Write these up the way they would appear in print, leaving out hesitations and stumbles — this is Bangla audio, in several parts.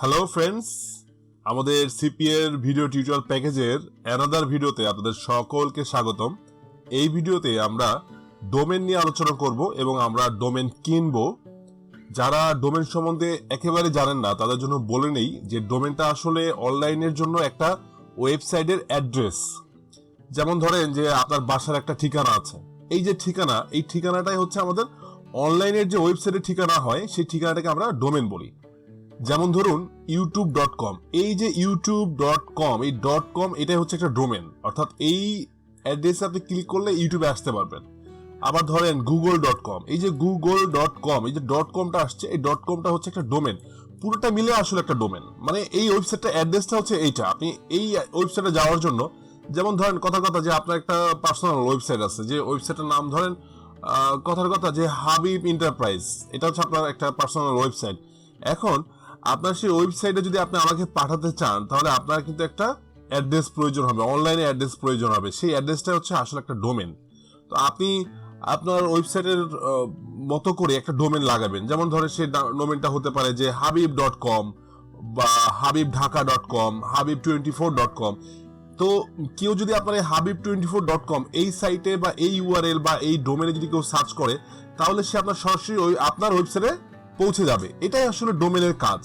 হ্যালো ফ্রেন্ডস, আমাদের সিপিএর ভিডিও টিউটোরিয়াল প্যাকেজের অ্যানাদার ভিডিওতে আপনাদের সকলকে স্বাগতম। এই ভিডিওতে আমরা ডোমেন নিয়ে আলোচনা করব এবং আমরা ডোমেন কিনব। যারা ডোমেন সম্বন্ধে একেবারে জানেন না তাদের জন্য বলে নেই যে ডোমেনটা আসলে অনলাইনের জন্য একটা ওয়েবসাইটের অ্যাড্রেস। যেমন ধরেন যে আপনার বাসার একটা ঠিকানা আছে, এই যে ঠিকানা, এই ঠিকানাটাই হচ্ছে আমাদের অনলাইনের যে ওয়েবসাইটের ঠিকানা হয় সেই ঠিকানাটাকে আমরা ডোমেন বলি। যেমন ধরুন youtube.com, এই যে youtube.com, এই .com এটাই হচ্ছে একটা ডোমেন, অর্থাৎ এই অ্যাড্রেসে আপনি ক্লিক করলে ইউটিউবে আসতে পারবেন। আবার ধরেন google.com, এই যে google.com, এই যে .comটা আসছে, এই .comটা হচ্ছে একটা ডোমেন। পুরোটা মিলে আসলে একটা ডোমেন, মানে এই ওয়েবসাইটটা অ্যাড্রেসটা হচ্ছে এইটা। আপনি এই ওয়েবসাইটে যাওয়ার জন্য, যেমন ধরেন কথার কথা যে আপনার একটা পার্সোনাল ওয়েবসাইট আছে, যে ওয়েবসাইটের নাম ধরেন কথার কথা যে হাবিব এন্টারপ্রাইজ, এটা হচ্ছে আপনার একটা পার্সোনাল ওয়েবসাইট। এখন আপনার সেই ওয়েবসাইটে যদি আপনি আমাকে পাঠাতে চান তাহলে আপনার কিন্তু একটা অ্যাড্রেস প্রয়োজন হবে, অনলাইনে অ্যাড্রেস প্রয়োজন হবে। সেই অ্যাড্রেসটা হচ্ছে আসলে একটা ডোমেন। তো আপনি আপনার ওয়েবসাইটের মতো করে একটা ডোমেন লাগাবেন। যেমন ধরে সেই ডোমেনটা হতে পারে যে habib.com বা habibdhaka.com, habib24.com। তো কেউ যদি আপনার এই habib24.com এই সাইটে বা এই ইউআরএল বা এই ডোমেনে যদি কেউ সার্চ করে তাহলে সে আপনার সরাসরি আপনার ওয়েবসাইটে পৌঁছে যাবে। এটাই আসলে ডোমেনের কাজ।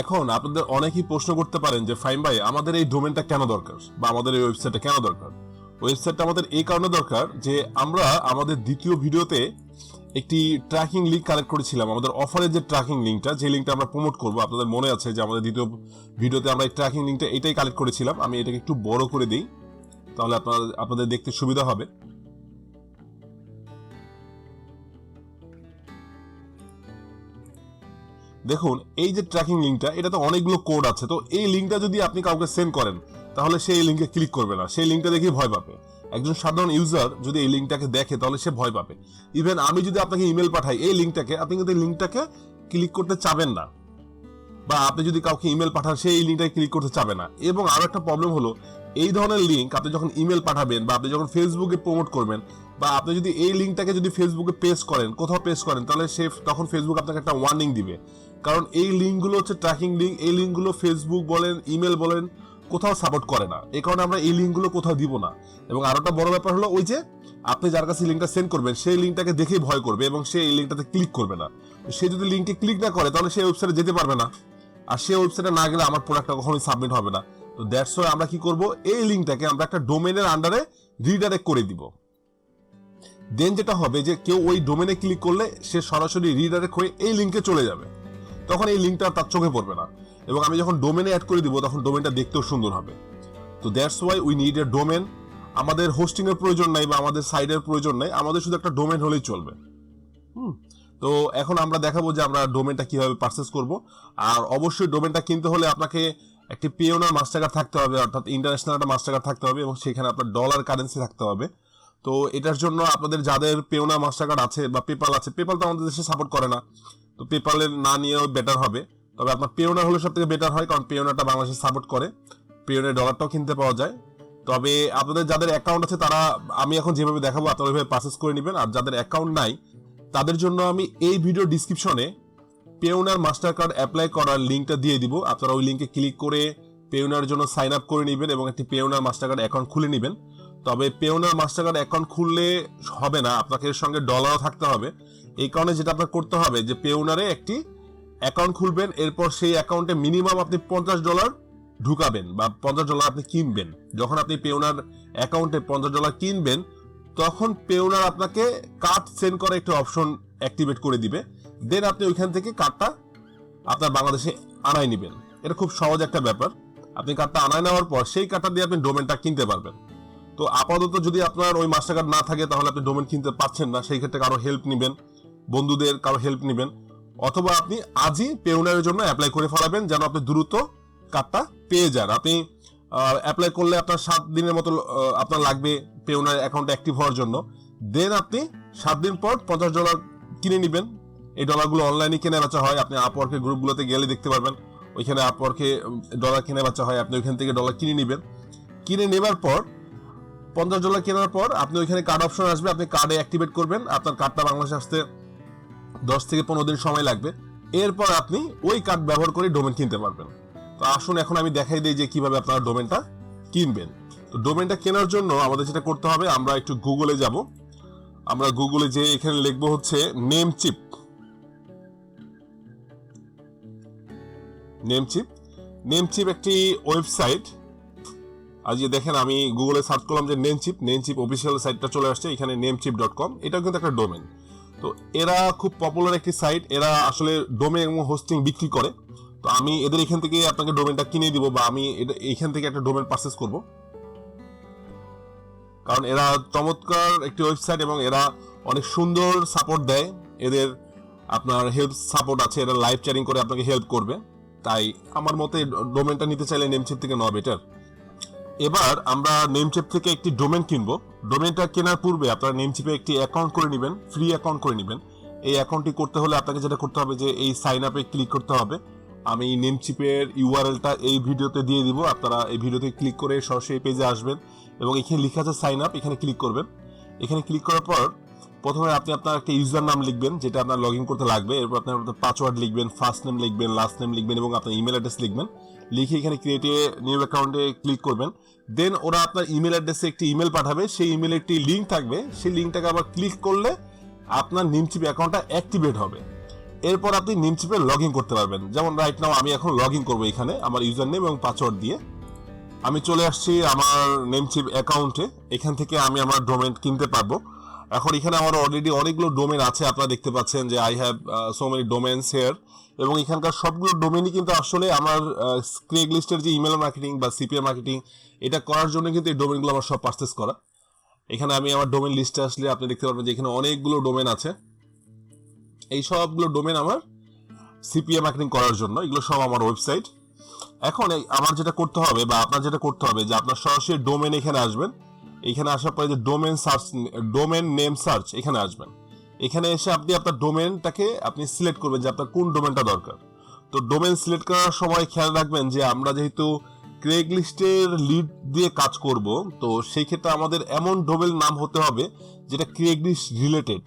এখন আপনাদের অনেকেই প্রশ্ন করতে পারেন যে ফাইম ভাই, আমাদের এই ডোমেনটা কেন দরকার বা আমাদের এই ওয়েবসাইটটা কেন দরকার? ওয়েবসাইটটা আমাদের এই কারণে দরকার যে আমরা আমাদের দ্বিতীয় ভিডিওতে একটি ট্র্যাকিং লিঙ্ক কালেক্ট করেছিলাম, আমাদের অফারের যে ট্র্যাকিং লিঙ্কটা, যে লিঙ্কটা আমরা প্রমোট করবো। আপনাদের মনে আছে যে আমাদের দ্বিতীয় ভিডিওতে আমরা এই ট্র্যাকিং লিঙ্কটা এটাই কালেক্ট করেছিলাম। আমি এটাকে একটু বড় করে দিই, তাহলে আপনাদের দেখতে সুবিধা হবে। দেখুন এই যে ট্র্যাকিং লিঙ্কটা, এটাতে অনেকগুলো কোড আছে। তো এই লিঙ্কটা যদি আপনি কাউকে সেন্ড করেন তাহলে সে এই লিঙ্কে ক্লিক করবে না, সেই লিঙ্কটা দেখে ভয় পাবে। একজন সাধারণ ইউজার যদি এই লিঙ্কটাকে দেখে তাহলে সে ভয় পাবে। ইভেন আমি যদি আপনাকে ইমেল পাঠাই এই লিঙ্কটাকে, আপনি কিন্তু এই লিঙ্কটাকে ক্লিক করতে চাবেন না, বা আপনি যদি কাউকে ইমেল পাঠান সে এই লিঙ্কটাকে ক্লিক করতে চাবে না। এবং আরো একটা প্রবলেম হলো, এই ধরনের লিঙ্ক আপনি যখন ইমেল পাঠাবেন বা আপনি যখন ফেসবুকে প্রমোট করবেন, বা আপনি যদি এই লিঙ্কটাকে যদি ফেসবুকে পেস্ট করেন, কোথাও পেস্ট করেন, তাহলে সে তখন ফেসবুক আপনাকে একটা ওয়ার্নিং দিবে। কারণ এই লিঙ্কগুলো হচ্ছে ট্র্যাকিং লিঙ্ক, এই লিঙ্কগুলো ফেসবুক বলেন, ইমেল বলেন, কোথাও সাপোর্ট করে না। এই কারণে আমরা এই লিঙ্কগুলো কোথাও দিব না। এবং আরো একটা বড় ব্যাপার হলো, ওই যে আপনি যার কাছে লিঙ্কটা সেন্ড করবেন সেই লিঙ্কটাকে দেখেই ভয় করবে এবং সে এই লিঙ্কটাতে ক্লিক করবে না। সে যদি লিঙ্কে ক্লিক না করে তাহলে সেই ওয়েবসাইটে যেতে পারবে না, আর সেই ওয়েবসাইটে না গেলে আমার প্রোডাক্টটা কখনোই সাবমিট হবে না। তো দ্যাটস ওয়াই আমরা কি করব, এই লিঙ্কটাকে আমরা একটা ডোমেনের আন্ডারে রিডাইরেক্ট করে দিব। দেন যেটা হবে যে কেউ ওই ডোমেনে ক্লিক করলে সে সরাসরি রিডাইরেক্ট হয়ে এই লিঙ্কে চলে যাবে, তখন এই লিঙ্কটা তার চোখে পড়বে না। এবং আমি যখন ডোমেনে অ্যাড করে দিব তখন ডোমেনটা দেখতেও সুন্দর হবে। তো that's why we need a domain. আমাদের হোস্টিং এর প্রয়োজন নাই বা আমাদের সাইটের প্রয়োজন নাই, আমাদের শুধু একটা ডোমেন হলেই চলবে। তো এখন আমরা দেখাবো যে আমরা ডোমেনটা কিভাবে পারচেজ করব। আর অবশ্যই ডোমেনটা কিনতে হলে আপনাকে একটি পেওনার মাস্টার কার্ড থাকতে হবে, অর্থাৎ ইন্টারন্যাশনাল একটা মাস্টার কার্ড থাকতে হবে, এবং সেখানে আপনার ডলার কারেন্সি থাকতে হবে। তো এটার জন্য আপনাদের যাদের পেওনার মাস্টার কার্ড আছে বা পেপাল আছে, পেপাল তো আমাদের দেশে সাপোর্ট করে না, তো পেপালের না নিয়েও বেটার হবে। তবে আপনার পেওনার হলে সব থেকে বেটার হয়, কারণ পেওনারটা বাংলাদেশে সাপোর্ট করে, পেওনার ডলারটাও কিনতে পাওয়া যায়। তবে আপনাদের যাদের অ্যাকাউন্ট আছে তারা, আমি এখন যেভাবে দেখাবো আপনারা ওইভাবে পারচেজ করে নেবেন। আর যাদের অ্যাকাউন্ট নাই তাদের জন্য আমি এই ভিডিও ডিসক্রিপশনে পেওনার মাস্টার কার্ড অ্যাপ্লাই করার লিঙ্কটা দিয়ে দিব। আপনারা ওই লিঙ্কে ক্লিক করে পেওনার জন্য সাইন আপ করে নেবেন এবং একটি পেওনার মাস্টার কার্ড অ্যাকাউন্ট খুলে নেবেন। তবে পেওনার মাস্টার কার্ড অ্যাকাউন্ট খুললে হবে না, আপনাকে এর সঙ্গে ডলারও থাকতে হবে। এই কারণে যেটা আপনার করতে হবে যে পেওনারে একটি অ্যাকাউন্ট খুলবেন, এরপর সেই অ্যাকাউন্টে মিনিমাম আপনি $50 ঢুকাবেন বা $50 আপনি কিনবেন। যখন আপনি পেওনার অ্যাকাউন্টে $50 কিনবেন তখন পেওনার আপনাকে কার্ড সেন্ড করার একটা অপশন অ্যাক্টিভেট করে দিবে। দেন আপনি ওইখান থেকে কার্ডটা আপনার বাংলাদেশে আনায় নেবেন। এটা খুব সহজ একটা ব্যাপার। আপনি কার্ডটা আনায় নেওয়ার পর সেই কার্ডটা দিয়ে আপনি ডোমেনটা কিনতে পারবেন। তো আপাতত যদি আপনার ওই মাস্টার কার্ড না থাকে তাহলে আপনি ডোমেন কিনতে পারছেন না, সেই ক্ষেত্রে কারো হেল্প নেবেন, বন্ধুদের কারো হেল্প নেবেন, অথবা আপনি আজই পেওনারের জন্য অ্যাপ্লাই করে ফেলাবেন যেন আপনি দ্রুত কার্ডটা পেয়ে যান। আপনি অ্যাপ্লাই করলে আপনার 7 দিনের মতো আপনার লাগবে পেওনার অ্যাকাউন্ট অ্যাক্টিভ হওয়ার জন্য। দেন আপনি 7 দিন পর $50 কিনে নেবেন। এই ডলারগুলো অনলাইনে কেনা বেচা হয়, আপনি আপওয়ার্কের গ্রুপগুলোতে গেলে দেখতে পারবেন, ওইখানে আপওয়ার্কে ডলার কেনা বেচা হয়। আপনি ওইখান থেকে ডলার কিনে নেবেন। কিনে নেবার পর $50 কেনার পর আপনি ওইখানে কার্ড অপশন আসবে, আপনি কার্ডে অ্যাক্টিভেট করবেন। আপনার কার্ডটা বাংলাদেশে আসতে 10 থেকে 15 দিন সময় লাগবে। এরপর আপনি ওই কার্ড ব্যবহার করে ডোমেন কিনতে পারবেন। তো আসুন এখন আমি দেখাই দিই যে কিভাবে আপনারা ডোমেনটা কিনবেন। তো ডোমেনটা কেনার জন্য আমাদের যেটা করতে হবে, আমরা একটু গুগলে যাব। আমরা গুগলে যে এখানে লিখবো হচ্ছে নেমচিপ। নেমচিপ একটি ওয়েবসাইট। আজ যে দেখেন আমি গুগলে সার্চ করলাম যে নেমচিপ অফিসিয়াল সাইটটা চলে আসছে, এখানে nemchip.com। এটাও কিন্তু একটা ডোমেন। তো এরা খুব পপুলার একটি সাইট, এরা আসলে ডোমেন এবং হোস্টিং বিক্রি করে। তো আমি এদের এখান থেকে আপনাকে ডোমেনটা কিনে দিব, বা আমি এখান থেকে একটা ডোমেন পারচেজ করব, কারণ এরা চমৎকার একটি ওয়েবসাইট এবং এরা অনেক সুন্দর সাপোর্ট দেয়। এদের আপনার হেল্প সাপোর্ট আছে, এরা লাইভ চ্যাটিং করে আপনাকে হেল্প করবে। তাই আমার মতে ডোমেনটা নিতে চাইলে নেমচিপ থেকে নেওয়া বেটার। এবার আমরা নেমচিপ থেকে একটি ডোমেন কিনবো। ডোমেনটা কেনার পূর্বে আপনারা নেমচিপে একটি অ্যাকাউন্ট করে নেবেন, ফ্রি অ্যাকাউন্ট করে নেবেন। এই অ্যাকাউন্টটি করতে হলে আপনাকে যেটা করতে হবে যে এই সাইন আপে ক্লিক করতে হবে। আমি নেমচিপের ইউআরএলটা এই ভিডিওতে দিয়ে দিব, আপনারা এই ভিডিওতে ক্লিক করে সরাসরি পেজে আসবেন এবং এখানে লেখা আছে সাইন আপ, এখানে ক্লিক করবেন। এখানে ক্লিক করার পর প্রথমে আপনি আপনার একটা ইউজার নাম লিখবেন, যেটা আপনার লগ ইন করতে লাগবে। এরপর আপনার পাসওয়ার্ড লিখবেন, ফার্স্ট নেম লিখবেন, লাস্ট নেম লিখবেন এবং আপনার ইমেল অ্যাড্রেস লিখবেন। লিখে এখানে ক্রিয়েট এ নিউ অ্যাকাউন্টে ক্লিক করবেন। দেন ওরা আপনার ইমেল অ্যাড্রেসে একটি ইমেল পাঠাবে, সেই ইমেলে একটি লিঙ্ক থাকবে। সেই লিঙ্কটাকে আবার ক্লিক করলে আপনার নেমচিপ অ্যাকাউন্টটা অ্যাক্টিভেট হবে। এরপর আপনি নেমচিপে লগ ইন করতে পারবেন। যেমন রাইট নাও আমি এখন লগ ইন করবো এখানে আমার ইউজার নেম এবং পাসওয়ার্ড দিয়ে। আমি চলে আসছি আমার নেমচিপ অ্যাকাউন্টে। এখান থেকে আমি আমার ডোমেন কিনতে পারবো। এখন এখানে আমার অলরেডি অনেকগুলো ডোমেন আছে, আপনারা দেখতে পাচ্ছেন যে I have so many domains here. এবং এখানকার সবগুলো ডোমেনই কিন্তু আসলে আমার ক্রেগলিস্টের যে ইমেল মার্কেটিং বা সিপিএ মার্কেটিং এটা করার জন্য কিন্তু এই ডোমেনগুলো আমার সব পারচেস করা। এখানে আমি আমার ডোমেন লিস্টে আসলে আপনি দেখতে পারবেন যে এখানে অনেকগুলো ডোমেন আছে। এই সবগুলো ডোমেন আমার সিপিএ মার্কেটিং করার জন্য, এগুলো সব আমার ওয়েবসাইট। এখন আমার যেটা করতে হবে বা আপনার যেটা করতে হবে যে আপনার সরাসরি ডোমেন এখানে আসবেন। এখানে আসার পরে যে ডোমেন নেম সার্চ এখানে আসবেন। এখানে এসে আপনি আপনার ডোমেনটাকে আপনি সিলেক্ট করবেন যে আপনার কোন ডোমেনটা দরকার। তো ডোমেন সিলেক্ট করার সময় খেয়াল রাখবেন যে আমরা যেহেতু ক্রেগলিস্টের লিড দিয়ে কাজ করব, তো সেই ক্ষেত্রে আমাদের এমন ডোমেন নাম হতে হবে যেটা ক্রেগলিস্ট রিলেটেড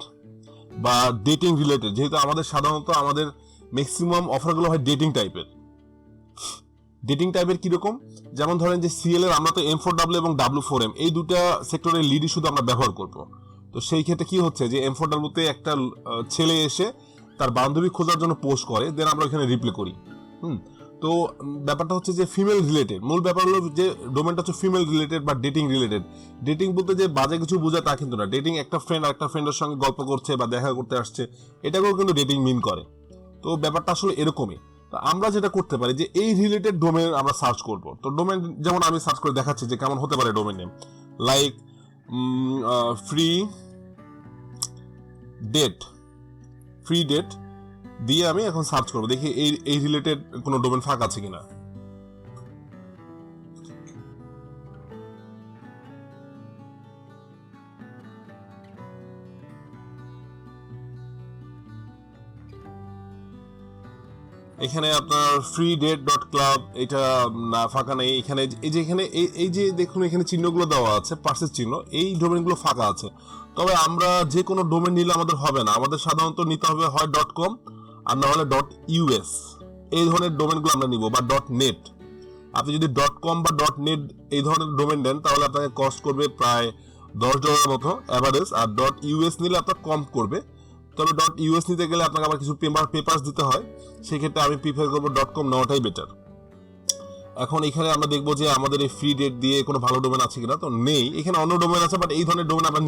বা ডেটিং রিলেটেড। যেহেতু আমাদের সাধারণত আমাদের ম্যাক্সিমাম অফারগুলো হয় ডেটিং টাইপের। কিরকম? যেমন ধরেন যে সিএল এর আমরা তো M4W এবং W4M এই দুটা সেক্টরের লিডই শুধু আমরা ব্যবহার করব। তো সেই ক্ষেত্রে কি হচ্ছে যে M4W তে একটা ছেলে এসে তার বান্ধবী খোঁজার জন্য পোস্ট করে, দেন আমরা এখানে রিপ্লাই করি। তো ব্যাপারটা হচ্ছে যে ফিমেল রিলেটেড। মূল ব্যাপার হলো যে ডোমেনটা হচ্ছে ফিমেল রিলেটেড বা ডেটিং রিলেটেড। ডেটিং বলতে যে বাজে কিছু বোঝায় তা কিন্তু না। ডেটিং একটা ফ্রেন্ড আরেকটা ফ্রেন্ডের সঙ্গে গল্প করছে বা দেখা করতে আসছে, এটাকেও কিন্তু ডেটিং মিন করে। তো ব্যাপারটা আসলে এরকমই। আমরা যেটা করতে পারি যে এই রিলেটেড ডোমেন আমরা সার্চ করব। তো ডোমেন যেমন আমি সার্চ করে দেখাচ্ছি যে কেমন হতে পারে domain name, like free date দিয়ে আমি এখন সার্চ করব, দেখি এই রিলেটেড কোনো ডোমেন ফাঁকা আছে কিনা। এখানে আপনার ফ্রি ডেট ডট ক্লাব এটা না, ফাঁকা নেই। এখানে এই যে দেখুন এখানে চিহ্নগুলো দেওয়া আছে, পার্সেস চিহ্ন, এই ডোমেনগুলো ফাঁকা আছে। তবে আমরা যে কোনো ডোমেন নিলে আমাদের হবে না, আমাদের সাধারণত নিতে হবে হয় .com আর না হলে .us। এই ধরনের ডোমেনগুলো আমরা নিব, বা .net। আপনি যদি .com বা .net এই ধরনের ডোমেন দেন তাহলে আপনাকে কস্ট করবে প্রায় $10 মতো অ্যাভারেজ, আর .us নিলে আপনার কম করবে। তবে .us নিতে গেলে আপনাকে আবার কিছু পেপারস দিতে হয়, সেক্ষেত্রে আমি প্রিফার করবো .com নেওয়াটাই বেটার। এখন এখানে আমরা দেখবো যে আমাদের এই ফ্রি ডেট দিয়ে কোনো ভালো ডোমেন আছে কিনা। তো নেই, এখানে অন্য ডোমেন আছে, বাট এই ধরনের ডোমেন আমরা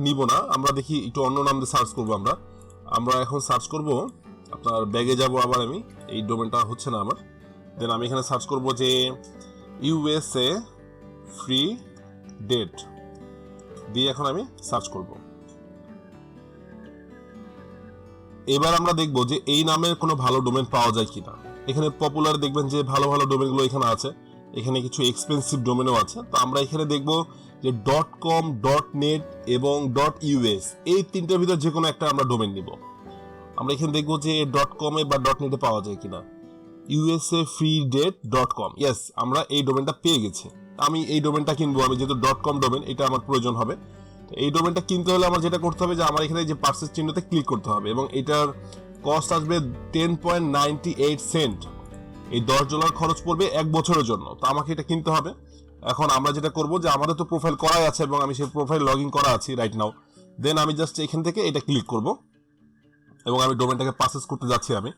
নিব না। আমরা দেখি একটু অন্য নাম দিয়ে সার্চ করবো। আমরা এখন সার্চ করব, আপনার ব্যাগে যাব আবার আমি, এই ডোমেনটা হচ্ছে না আমার। দেন আমি এখানে সার্চ করব যে USA ফ্রি ডেট দিয়ে এখন আমি সার্চ করব। এবার আমরা দেখব যে এই নামের কোনো ভালো ডোমেন পাওয়া যায় কিনা। এখানে পপুলার দেখবেন যে ভালো ডোমেনগুলো এখানে আছে, এখানে কিছু এক্সপেন্সিভ ডোমেনও আছে। তো আমরা এখানে দেখব যে .com, .net এবং .us এই তিনটার ভিতর যে কোনো একটা আমরা ডোমেন নিব। আমরা এখানে দেখব যে .com এ বা .net এ পাওয়া যায় কিনা। usafreedate.com, ইয়েস, আমরা এই ডোমেনটা পেয়ে গেছি। আমি এই ডোমেনটা কিনবো, আমি যেহেতু .com ডোমেন এটা আমার প্রয়োজন হবে। এই ডোমেনটা কিনতে হলে আমার যেটা করতে হবে যে আমার এখানে যে পার্সেস চিহ্নতে ক্লিক করতে হবে এবং এটার কস্ট আসবে 10.98 সেন্ট। এই $10 খরচ পড়বে 1 বছরের জন্য। তো আমাকে এটা কিনতে হবে। এখন আমরা যেটা করব যে আমাদের তো প্রোফাইল করাই আছে এবং আমি সেই প্রোফাইল লগ ইন করা আছি রাইট নাও। দেন আমি জাস্ট এখান থেকে এটা ক্লিক করব এবং আমি ডোমেনটাকে পারচেজ করতে যাচ্ছি আমি।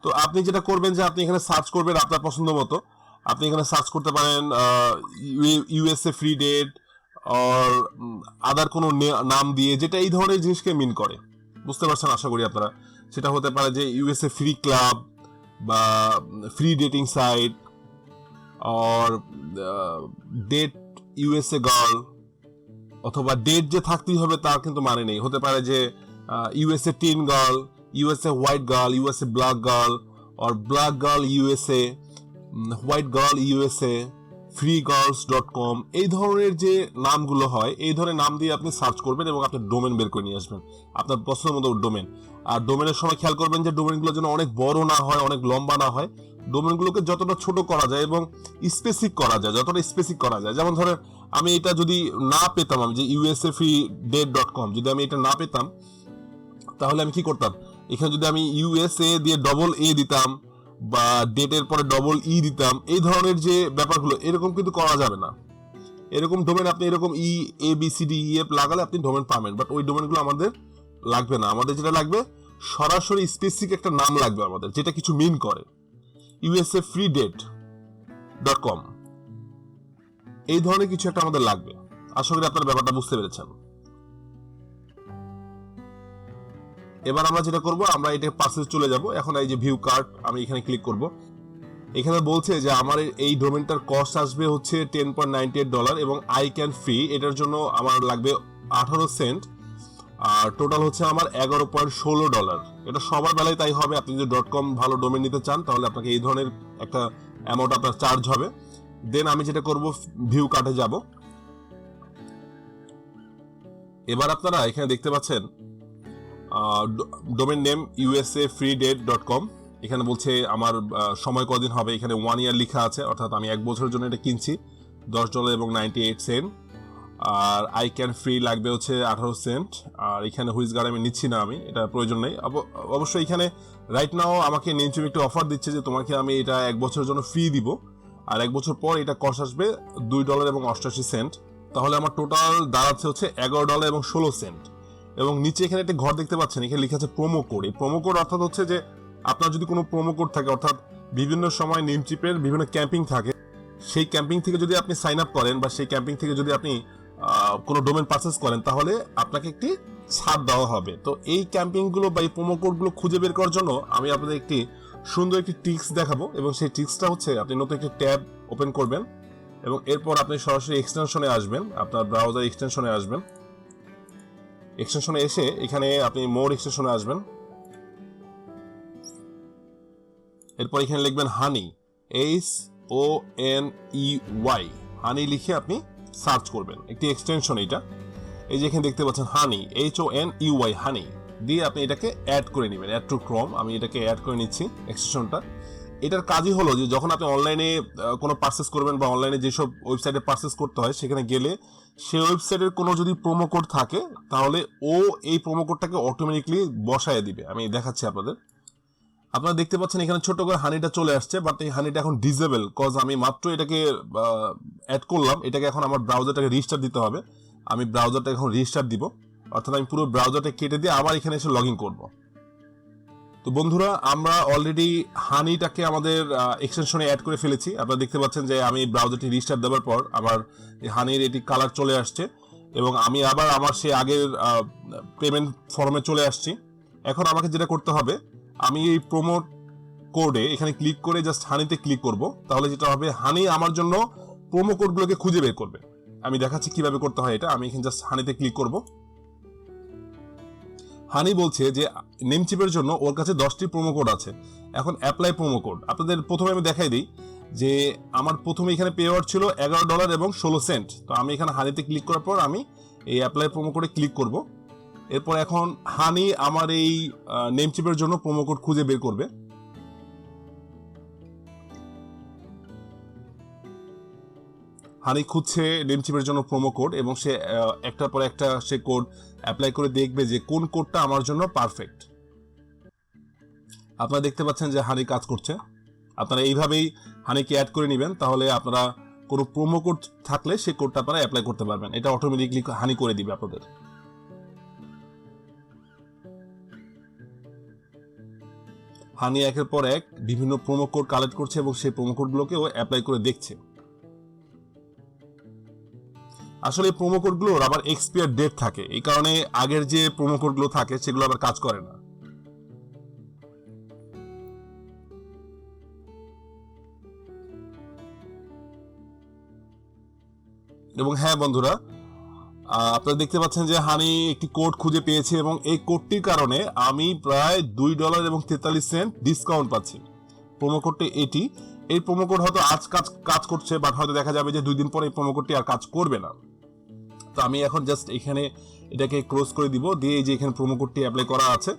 তো আপনি যেটা করবেন যে আপনি এখানে সার্চ করবেন আপনার পছন্দ মতো। আপনি এখানে সার্চ করতে পারেন USA free date or other কোনো নাম দিয়ে, যেটা এই ধরনের জিনিসকে মিন করে। বুঝতে পারছেন আশা করি আপনারা। সেটা হতে পারে যে ইউএসএ ফ্রি ক্লাব বা free dating site or date USA girl, অথবা ডেট যে থাকতেই হবে তার কিন্তু মানে নেই। হতে পারে যে USA tin girl, USA white girl, USA black girl or black girl USA, white girl USA, freegirls.com, এই ধরনের যে নামগুলো হয় এই ধরনের নাম দিয়ে আপনি সার্চ করবেন এবং আপনি ডোমেন বের করে নিয়ে আসবেন আপনার পছন্দ মতো ডোমেন। আর ডোমেনের সময় খেয়াল করবেন যে ডোমেনগুলো যেন অনেক বড় না হয়, অনেক লম্বা না হয়। ডোমেনগুলোকে যতটা ছোট করা যায় এবং স্পেসিফিক করা যায়, যতটা স্পেসিফিক করা যায়। যেমন ধরেন আমি এটা যদি না পেতাম, আমি যে usafreedate.com যদি আমি এটা না পেতাম, তাহলে আমি কি করতাম, এখানে যদি আমি ইউএসএ দিয়ে ডবল এ দিতাম বা ডেটের পরে ডবল ই দিতাম, এই ধরনের যে ব্যাপারগুলো এরকম কিন্তু করা যাবে না। এরকম ডোমেন আপনি এরকম EABCDEF লাগালে আপনি ডোমেন পাবেন, বাট ওই ডোমেনগুলো আমাদের লাগবে না। আমাদের যেটা লাগবে সরাসরি স্পেসিফিক একটা নাম লাগবে আমাদের, যেটা কিছু মিন করে। usafreedate.com এই ধরনের কিছু একটা আমাদের লাগবে। আশা করি আপনারা ব্যাপারটা বুঝতে পেরেছেন। এবার আমরা যেটা করব, আমরা এটা পারচেজ চলে যাব। এখন এই যে ভিউ কার্ট, আমি এখানে ক্লিক করব। এখানে বলছে যে আমার এই ডোমেনটার কস্ট আসবে হচ্ছে $10.98 এবং আই ক্যান ফ্রি এটার জন্য আমার লাগবে 18 সেন্ট, আর টোটাল হচ্ছে আমার $11.16। এটা সবার বেলায় তাই হবে। আপনি যদি .com ভালো ডোমেন নিতে চান তাহলে আপনাকে এই ধরনের একটা অ্যামাউন্ট আপনার চার্জ হবে। দেন আমি যেটা করব, ভিউ কার্টে যাব। এবার আপনারা এখানে দেখতে পাচ্ছেন ডোমেন নেম usafreedate.com। এখানে বলছে আমার সময় কদিন হবে, এখানে 1 ইয়ার লেখা আছে, অর্থাৎ আমি 1 বছরের জন্য এটা কিনছি $10 এবং 98 সেন্ট। আর আই ক্যান ফ্রি লাগবে হচ্ছে 18 সেন্ট। আর এখানে হুইজ গার্ড আমি নিচ্ছি না, আমি এটা প্রয়োজন নেই। অবশ্যই এখানে রাইট নাও আমাকে নেমচুম একটু অফার দিচ্ছে যে তোমাকে আমি এটা 1 বছরের জন্য ফ্রি দিব, আর 1 বছর পর এটা কস্ট আসবে $2 এবং 88 সেন্ট। তাহলে আমার টোটাল দাঁড়াচ্ছে হচ্ছে $11 এবং 16 সেন্ট। এবং নিচে এখানে একটা ঘর দেখতে পাচ্ছেন, এখানে লেখা আছে প্রোমো কোড। এই প্রোমো কোড অর্থাৎ হচ্ছে যে আপনার যদি কোনো প্রোমো কোড থাকে, অর্থাৎ বিভিন্ন সময় নেমচিপের বিভিন্ন ক্যাম্পিং থাকে, সেই ক্যাম্পিং থেকে যদি আপনি সাইন আপ করেন বা সেই ক্যাম্পিং থেকে যদি আপনি কোনো ডোমেন পারচেজ করেন, তাহলে আপনাকে একটি ছাড় দেওয়া হবে। তো এই ক্যাম্পিংগুলো বা এই প্রোমো কোডগুলো খুঁজে বের করার জন্য আমি আপনাদের একটি সুন্দর একটি ট্রিক্স দেখাবো। এবং সেই ট্রিক্সটা হচ্ছে আপনি নতুন একটি ট্যাব ওপেন করবেন এবং এরপর আপনি সরাসরি এক্সটেনশনে আসবেন, আপনার ব্রাউজার এক্সটেনশনে আসবেন। এক্সটেনশনে এসে এখানে আপনি মোর এক্সটেনশনে আসবেন। এরপর এখানে লিখবেন হানি, HONEY, হানি লিখে আপনি সার্চ করবেন একটি এক্সটেনশন। এটা এই যে এখানে দেখতে পাচ্ছেন হানি, HONEY, হানি দিয়ে আপনি এটাকে অ্যাড করে নেবেন, অ্যাড টু ক্রোম। আমি এটাকে অ্যাড করে নিচ্ছি এক্সটেনশনটা। এটার কাজই হলো যে যখন আপনি অনলাইনে কোনো পারচেস করবেন বা অনলাইনে যেসব ওয়েবসাইটে পারচেস করতে হয়, সেখানে গেলে সেই ওয়েবসাইটের কোনো যদি প্রোমো কোড থাকে তাহলে ও এই প্রোমো কোডটাকে অটোমেটিকলি বসায় দিবে। আমি দেখাচ্ছি আপনাদের। আপনারা দেখতে পাচ্ছেন এখানে ছোট করে হানিটা চলে আসছে, বাট এই হানিটা এখন ডিসেবল, কজ আমি মাত্র এটাকে অ্যাড করলাম। এটাকে এখন আমার ব্রাউজারটাকে রিস্টার্ট দিতে হবে। আমি ব্রাউজারটা এখন রিস্টার্ট দিব, অর্থাৎ আমি পুরো ব্রাউজারটা কেটে দিয়ে আবার এখানে এসে লগ ইন করবো। তো বন্ধুরা, আমরা অলরেডি হানিটাকে আমাদের এক্সটেনশনে অ্যাড করে ফেলেছি। আপনারা দেখতে পাচ্ছেন যে আমি ব্রাউজারটি রিস্টার্ট দেওয়ার পর আমার হানির এটি কালার চলে আসছে এবং আমি আবার আমার সে আগের পেমেন্ট ফর্মে চলে আসছি। এখন আমাকে যেটা করতে হবে, আমি এই প্রোমো কোডে এখানে ক্লিক করে জাস্ট হানিতে ক্লিক করব। তাহলে যেটা হবে, হানি আমার জন্য প্রোমো কোডগুলোকে খুঁজে বের করবে। আমি দেখাচ্ছি কিভাবে করতে হয় এটা। আমি এখানে জাস্ট হানিতে ক্লিক করব। হানি বলছে যে নেমচিপের জন্য ওর কাছে 10টি প্রোমো কোড আছে। এখন অ্যাপ্লাই প্রোমো কোড আপনাদের প্রথমে আমি দেখাই দিই যে আমার প্রথমে এখানে পে আউট ছিল $11 এবং 16 সেন্ট। তো আমি এখানে হানিতে ক্লিক করার পর আমি এই অ্যাপ্লাই প্রোমো কোডে ক্লিক করব। এরপর এখন হানি আমার এই নেমচিপের জন্য প্রোমো কোড খুঁজে বের করবে। হানি খুঁজছে নেমচিপের জন্য প্রোমো কোড এবং সে একটার পর একটা সে কোড অ্যাপ্লাই করে দেখবে যে কোন কোডটা আমার জন্য পারফেক্ট। আপনারা দেখতে পাচ্ছেন যে হানি কাজ করছে। আপনারা এইভাবেই হানিকে অ্যাড করে নেবেন, তাহলে আপনারা কোনো প্রোমো কোড থাকলে সেই কোডটা আপনারা অ্যাপ্লাই করতে পারবেন। এটা অটোমেটিকলি হানি করে দিবে আপনাদের। হানি একের পর এক বিভিন্ন প্রোমো কোড কালেক্ট করছে এবং সেই প্রোমো কোডগুলোকেও অ্যাপ্লাই করে দেখছে। আসলে এই প্রোমো কোডগুলোর আবার এক্সপায়ার ডেট থাকে, এই কারণে আগের যে প্রোমো কোডগুলো থাকে সেগুলো আবার কাজ করে না। এবং হ্যাঁ বন্ধুরা, আপনারা দেখতে পাচ্ছেন যে হানি একটি কোড খুঁজে পেয়েছে এবং এই কোডটির কারণে আমি প্রায় $2.43 ডিসকাউন্ট পাচ্ছি। প্রোমো কোডটি এটি। এই প্রোমো কোড হয়তো আজ কাজ করছে, বাট হয়তো দেখা যাবে যে 2 দিন পরে এই প্রোমো কোডটি আর কাজ করবে না। তো আমি এখন জাস্ট এখানে এটাকে ক্লোজ করে দিব, দিয়ে এই যে এখানে প্রোমো কোডটি অ্যাপ্লাই করা আছে।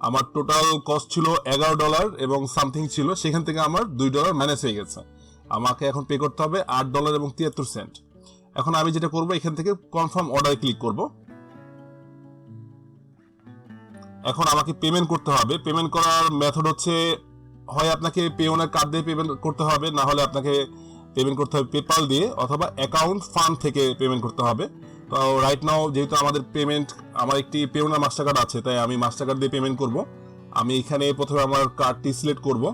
আমার টোটাল কস্ট ছিল $11 এবং সামথিং ছিল, সেখান থেকে আমার $2 মাইনাস হয়ে গেছে। আমাকে এখন পে করতে হবে $8.73। এখন আমি যেটা করব, এখান থেকে কনফার্ম অর্ডারে ক্লিক করব। এখন আমাকে পেমেন্ট করতে হবে। পেমেন্ট করার মেথড হচ্ছে, হয় আপনাকে পেওনার কার্ড দিয়ে পেমেন্ট করতে হবে, না হলে আপনাকে পেমেন্ট করতে হবে পেপাল দিয়ে, অথবা অ্যাকাউন্ট ফান্ড থেকে পেমেন্ট করতে হবে। তো রাইট নাও যেহেতু আমাদের পেমেন্ট, আমার একটি পেওনা মাস্টার কার্ড আছে, তাই আমি মাস্টার কার্ড দিয়ে পেমেন্ট করব। আমি এখানে প্রথমে আমার কার্ডটি সিলেক্ট করব,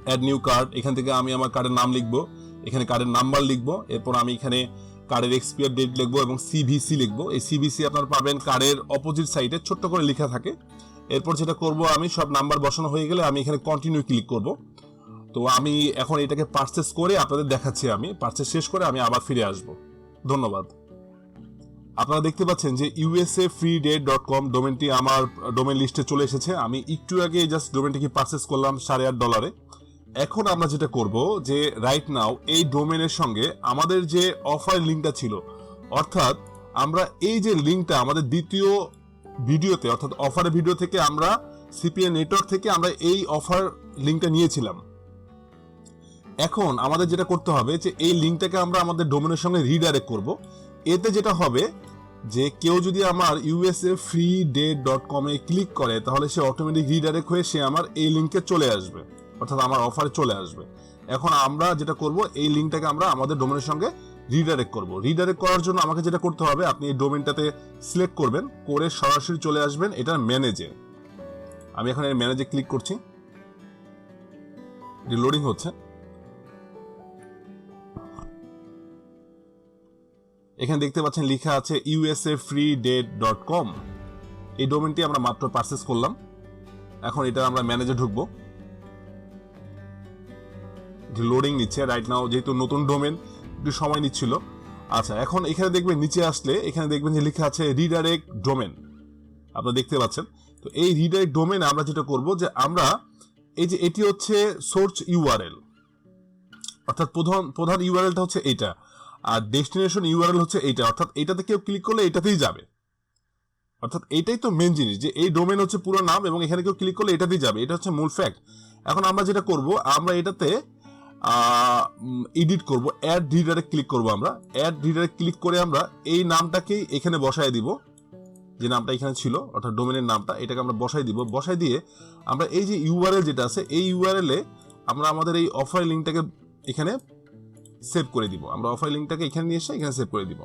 অ্যাড নিউ কার্ড। এখান থেকে আমি আমার কার্ডের নাম লিখবো, এখানে কার্ডের নাম্বার লিখবো, এরপর আমি এখানে কার্ডের এক্সপায়ার ডেট লিখবো এবং সিভিসি লিখবো। এই সিভিসি আপনারা পাবেন কার্ডের অপোজিট সাইডে ছোট্ট করে লেখা থাকে। এরপর যেটা করব, আমি সব নাম্বার বসানো হয়ে গেলে আমি এখানে কন্টিনিউ ক্লিক করব। তো আমি এখন এটাকে পারচেস করে আপনাদের দেখাচ্ছি। আমি পারচেস শেষ করে আমি আবার ফিরে আসব। ধন্যবাদ। আপনারা দেখতে পাচ্ছেন যে usafreedate.com ডোমেনটি আমার ডোমেন লিস্টে চলে এসেছে। আমি একটু আগে জাস্ট ডোমেনটিকে পারচেস করলাম $8.5। এখন আমরা যেটা করব যে রাইট নাও এই ডোমেনের সঙ্গে আমাদের যে অফার লিঙ্কটা ছিল, অর্থাৎ আমরা এই যে লিঙ্কটা আমাদের দ্বিতীয় ভিডিওতে, অর্থাৎ অফারের ভিডিও থেকে আমরা সিপিএন নেটওয়ার্ক থেকে আমরা এই অফার লিঙ্কটা নিয়েছিলাম। এখন আমাদের যেটা করতে হবে যে এই লিঙ্কটাকে আমরা আমাদের ডোমেনের সঙ্গে রিডাইরেক্ট করব। এতে যেটা হবে যে কেউ যদি আমার usafreedate.com এ ক্লিক করে, তাহলে সে অটোমেটিক রিডাইরেক্ট হয়ে সে আমার এই লিঙ্কে চলে আসবে, অর্থাৎ আমার অফারে চলে আসবে। এখন আমরা যেটা করব, এই লিঙ্কটাকে আমরা আমাদের ডোমেনের সঙ্গে রিডাইরেক্ট করব। রিডাইরেক্ট করার জন্য আমাকে যেটা করতে হবে, আপনি এই ডোমেনটাতে সিলেক্ট করবেন, করে সরাসরি চলে আসবেন এটার ম্যানেজে। আমি এখন এর ম্যানেজে ক্লিক করছি, লোডিং হচ্ছে। এখানে দেখতে পাচ্ছেন লেখা আছে usafreedate.com। এই ডোমেনটি আমরা মাত্র পারচেস করলাম। এখন এটা আমরা ম্যানেজে ঢুকবো। লোডিং নিচ্ছে রাইট নাও, যেহেতু নতুন ডোমেন একটু সময় নিচ্ছিল। আচ্ছা, এখন এখানে দেখবেন নিচে আসলে এখানে দেখবেন যে লেখা আছে রিডাইরেক্ট ডোমেন, আপনারা দেখতে পাচ্ছেন। তো এই রিডাইরেক্ট ডোমেন আমরা যেটা করব যে আমরা এই যে এটি হচ্ছে সোর্স ইউআরএল, অর্থাৎ প্রধান ইউআরএলটা হচ্ছে এটা, আর ডেস্টিনেশন ইউআরএল হচ্ছে এইটা, অর্থাৎ এটাতে কেউ ক্লিক করলে এটাতেই যাবে। অর্থাৎ এটাই তো মেন জিনিস, যে এই ডোমেন হচ্ছে পুরো নাম এবং এখানে কেউ ক্লিক করলে এটাতেই যাবে। এটা হচ্ছে মূল ফ্যাক্ট। এখন আমরা যেটা করব, আমরা এটাতে এডিট করব, অ্যাড রিডাইরেক্ট ক্লিক করব। আমরা অ্যাড রিডাইরেক্ট ক্লিক করে আমরা এই নামটাকেই এখানে বসায় দিব, যে নামটা এখানে ছিল, অর্থাৎ ডোমেনের নামটা, এটাকে আমরা বসাই দিব। বসাই দিয়ে আমরা এই যে ইউআরএল যেটা আছে, এই ইউআরএল এ আমরা আমাদের এই অফার লিঙ্কটাকে এখানে সেভ করে দিব। আমরা অফার লিঙ্কটাকে এখানে নিয়ে এসে এখানে সেভ করে দিব,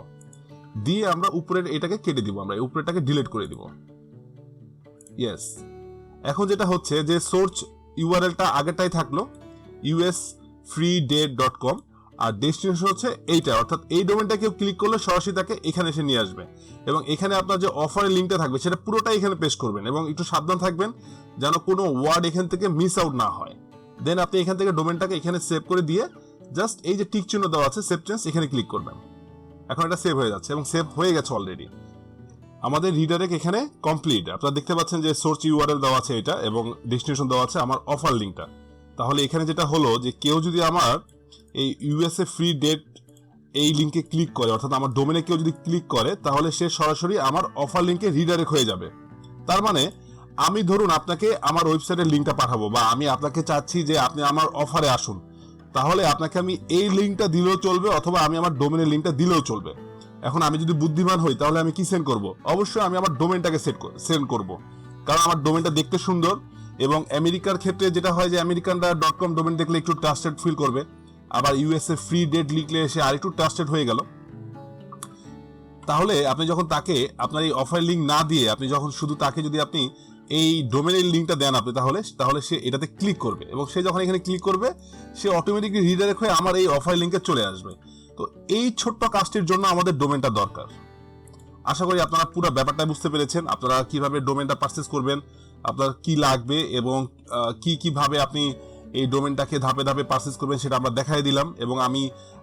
দিয়ে আমরা উপরের এটাকে কেটে দিব, আমরা উপরেরটাকে ডিলিট করে দিব। ইয়েস। এখন যেটা হচ্ছে যে সোর্স ইউআরএলটা আগেরটাই থাকলো usafreedate.com, আর ডেস্টিনেশন হচ্ছে এইটা, অর্থাৎ এই ডোমেনটা কেউ ক্লিক করলে সরাসরি তাকে এখানে এসে নিয়ে আসবে। এবং এখানে আপনার যে অফারের লিঙ্কটা থাকবে সেটা পুরোটাই এখানে পেস্ট করবেন, এবং একটু সাবধান থাকবেন যেন কোনো ওয়ার্ড এখান থেকে মিস আউট না হয়। দেন আপনি এখান থেকে ডোমেনটাকে এখানে সেভ করে দিয়ে জাস্ট এই যে টিক চিহ্ন দেওয়া আছে সেভ চেঞ্জ, এখানে ক্লিক করবেন। এখন এটা সেভ হয়ে যাচ্ছে এবং সেভ হয়ে গেছে অলরেডি। আমাদের রিডাইরেক্ট এখানে কমপ্লিট। আপনারা দেখতে পাচ্ছেন যে সোর্স ইউআরএল দেওয়া আছে এটা, এবং ডেস্টিনেশন দেওয়া আছে আমার অফার লিঙ্কটা। তাহলে এখানে যেটা হলো যে কেউ যদি আমার এই usafreedate এই লিঙ্কে ক্লিক করে, অর্থাৎ আমার ডোমেনে কেউ যদি ক্লিক করে, তাহলে সে সরাসরি আমার অফার লিঙ্কে রিডাইরেক্ট হয়ে যাবে। তার মানে আমি ধরুন আপনাকে আমার ওয়েবসাইটের লিঙ্কটা পাঠাবো, বা আমি আপনাকে চাচ্ছি যে আপনি আমার অফারে আসুন, তাহলে আপনাকে আমি এই লিঙ্কটা দিলেও চলবে, অথবা আমি আমার ডোমেনের লিঙ্কটা দিলেও চলবে। এখন আমি যদি বুদ্ধিমান হই, তাহলে আমি কি সেন্ড করব? অবশ্যই আমি আমার ডোমেনটাকে সেন্ড করব, কারণ আমার ডোমেনটা দেখতে সুন্দর এবং আমেরিকার ক্ষেত্রে যেটা হয় যে আমেরিকানরা .com ডোমেন দেখলে একটু ট্রাস্টেড ফিল করবে, আবার ইউএসএ ফ্রি ডেট লিখলে এসে আর একটু ট্রাস্টেড হয়ে গেল। তাহলে আপনি যখন তাকে আপনার এই অফার লিঙ্ক না দিয়ে আপনি যখন শুধু তাকে যদি আপনি এই ডোমেনের লিঙ্কটা দেন আপনি, তাহলে সে এটাতে ক্লিক করবে এবং সে যখন এখানে ক্লিক করবে সে অটোমেটিকলি রিডাইরেক্ট হয়ে আমার এই অফার লিঙ্কে চলে আসবে। তো এই ছোট্ট কাজটির জন্য আমাদের ডোমেনটা দরকার। আশা করি আপনারা পুরো ব্যাপারটা বুঝতে পেরেছেন, আপনারা কিভাবে ডোমেনটা পারচেজ করবেন, আপনার কি লাগবে এবং কিভাবে আপনি এই ডোমেনটাকে ধাপে ধাপে পারচেজ করবেন সেটা আমরা দেখাই দিলাম। এবং আমি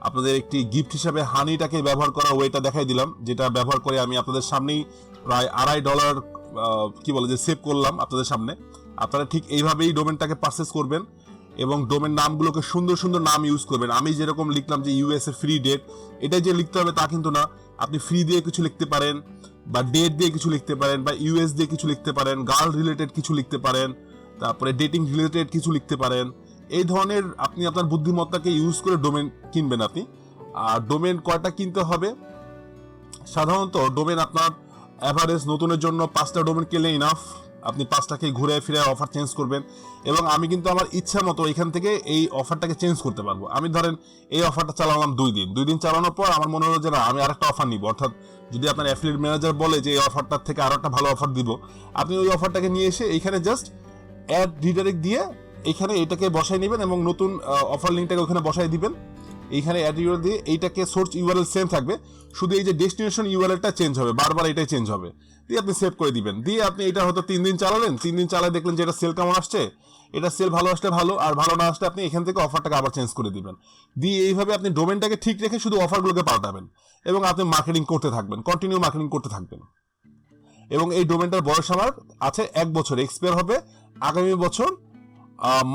আপনাদের একটি গিফট হিসাবে হানিটাকে ব্যবহার করা ওয়েটা দেখাই দিলাম, যেটা ব্যবহার করে আমি আপনাদের সামনেই প্রায় $2.5 সেভ করলাম আপনাদের সামনে। আপনারা ঠিক এইভাবেই ডোমেনটাকে পারচেজ করবেন এবং ডোমেন নামগুলোকে সুন্দর সুন্দর নাম ইউজ করবেন। আমি যেরকম লিখলাম যে ইউএসএ ফ্রি ডেট, এটাই যে লিখতে হবে তা কিন্তু না। আপনি ফ্রি দিয়ে কিছু লিখতে পারেন, বা ডেট দিয়ে কিছু লিখতে পারেন, বা ইউএস দিয়ে কিছু লিখতে পারেন, গার্ল রিলেটেড কিছু লিখতে পারেন, তারপরে ডেটিং রিলেটেড কিছু লিখতে পারেন। এই ধরনের আপনি আপনার বুদ্ধিমত্তাকে ইউজ করে ডোমেন কিনবেন আপনি। আর ডোমেন কয়টা কিনতে হবে? সাধারণত ডোমেন আপনার অ্যাভারেজ নতুনের জন্য 5টা ডোমেন কিনলে ইনাফ। আপনি 5টাকে ঘুরে ফিরে অফার চেঞ্জ করবেন এবং আমি কিন্তু আমার ইচ্ছা মতো এখান থেকে এই অফারটাকে চেঞ্জ করতে পারবো। আমি ধরেন এই অফারটা চালালাম 2 দিন চালানোর পর আমার মনে হলো যে না, আমি আরেকটা অফার নিব। অর্থাৎ যদি আপনার অ্যাফিলিয়েট ম্যানেজার বলে যে এই অফারটার থেকে আরো একটা ভালো অফার দিব, আপনি ওই অফারটাকে নিয়ে এসে এইখানে জাস্ট অ্যাড রিডাইরেক্ট দিয়ে এখানে এটাকে বসাই নেবেন এবং নতুন অফার লিঙ্কটাকে ওখানে বসাই দিবেন। এইখানে অ্যাড ইউআরএল দিয়ে এইটাকে সোর্স ইউআরএল সেম থাকবে, শুধু এই যে ডেস্টিনেশন ইউআরএলটা চেঞ্জ হবে, বারবার এটাই চেঞ্জ হবে। দিয়ে আপনি সেভ করে দিবেন। দিয়ে আপনি এটা হয়তো 3 দিন চালালেন, 3 দিন চালায় দেখলেন যে এটা সেল কেমন আসছে, এটা সেল ভালো আসলে ভালো, আর ভালো না আসলে আপনি এখান থেকে অফারটাকে আবার চেঞ্জ করে দিবেন। দিয়ে এইভাবে আপনি ডোমেনটাকে ঠিক রেখে শুধু অফারগুলোকে পাল্টাবেন এবং আপনি মার্কেটিং করতে থাকবেন, কন্টিনিউ মার্কেটিং করতে থাকবেন। এবং এই ডোমেনটার বয়স আমার আছে 1 বছর, এক্সপায়ার হবে আগামী বছর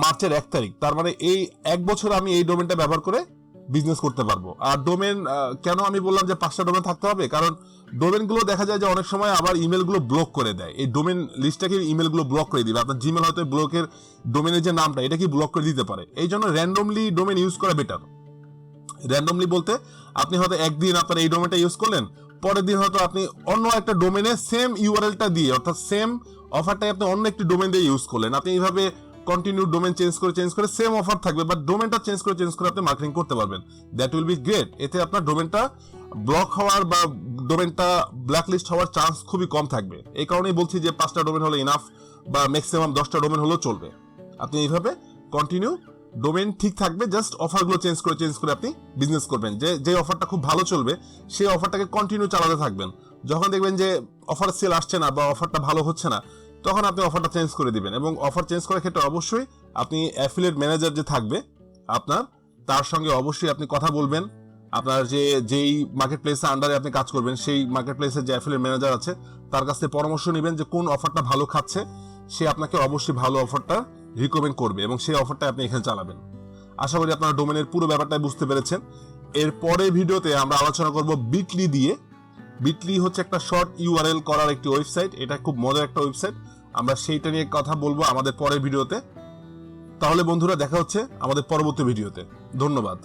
মার্চের 1 তারিখ। তার মানে এই 1 বছর আমি এই ডোমেনটা ব্যবহার করে বিজনেস করতে পারবো। আর ডোমেন কেন আমি বললাম যে 5টা ডোমেন থাকতে হবে, কারণ ডোমেনগুলো দেখা যায় যে অনেক সময় আবার ইমেলগুলো ব্লক করে দেয়। এই ডোমেন লিস্টটাকে ইমেলগুলো ব্লক করে দিবে, আপনার জিমেল হয়তো ব্লকের ডোমেনের যে নামটা এটা কি ব্লক করে দিতে পারে। এই জন্য র্যান্ডমলি ডোমেন ইউজ করা বেটার। র্যান্ডমলি বলতে আপনি হয়তো একদিন আপনার এই ডোমেনটা ইউজ করলেন, পরের দিন হয়তো আপনি অন্য একটা ডোমেনে সেম ইউআরএলটা দিয়ে, অর্থাৎ সেম অফারটাই আপনি অন্য একটি ডোমেন দিয়ে ইউজ করলেন। আপনি এইভাবে কন্টিনিউ ডোমেন চেঞ্জ করে সেম অফার থাকবে, বাট ডোমেনটা চেঞ্জ করে আপনি মার্কেটিং করতে পারবেন। That will be great. এতে আপনার ডোমেনটা ব্লক হওয়ার বা ডোমেনটা ব্ল্যাকলিস্ট হওয়ার চান্স খুবই কম থাকবে। এই কারণেই বলছি যে 5টা ডোমেন হলে ইনাফ, বা ম্যাক্সিমাম 10টা ডোমেন হলেও চলবে। আপনি এইভাবে কন্টিনিউ ডোমেন ঠিক থাকবে, জাস্ট অফারগুলো চেঞ্জ করে আপনি বিজনেস করবেন। যে অফারটা খুব ভালো চলবে সেই অফারটাকে কন্টিনিউ চালাতে থাকবেন। যখন দেখবেন যে অফার সেল আসছে না বা অফারটা ভালো হচ্ছে না, তখন আপনি অফারটা চেঞ্জ করে দিবেন। এবং অফার চেঞ্জ করার ক্ষেত্রে অবশ্যই আপনি অ্যাফিলিয়েট ম্যানেজার যে থাকবে আপনার, তার সঙ্গে অবশ্যই আপনি কথা বলবেন। আপনার যেই মার্কেট প্লেসের আন্ডারে আপনি কাজ করবেন সেই মার্কেট প্লেসের যে অ্যাফিলিয়েট ম্যানেজার আছে তার কাছ থেকে পরামর্শ নেবেন যে কোন অফারটা ভালো খাচ্ছে। সে আপনাকে অবশ্যই ভালো অফারটা রিকমেন্ড করবে এবং সেই অফারটা আপনি এখানে চালাবেন। আশা করি আপনারা ডোমেনের পুরো ব্যাপারটা বুঝতে পেরেছেন। এর পরের ভিডিওতে আমরা আলোচনা করব বিটলি দিয়ে। বিটলি হচ্ছে একটা শর্ট ইউআরএল করার একটি ওয়েবসাইট, এটা খুব মজার একটা ওয়েবসাইট। আমরা সেইটা নিয়ে কথা বলবো আমাদের পরের ভিডিওতে। তাহলে বন্ধুরা দেখা হচ্ছে আমাদের পরবর্তী ভিডিওতে। ধন্যবাদ।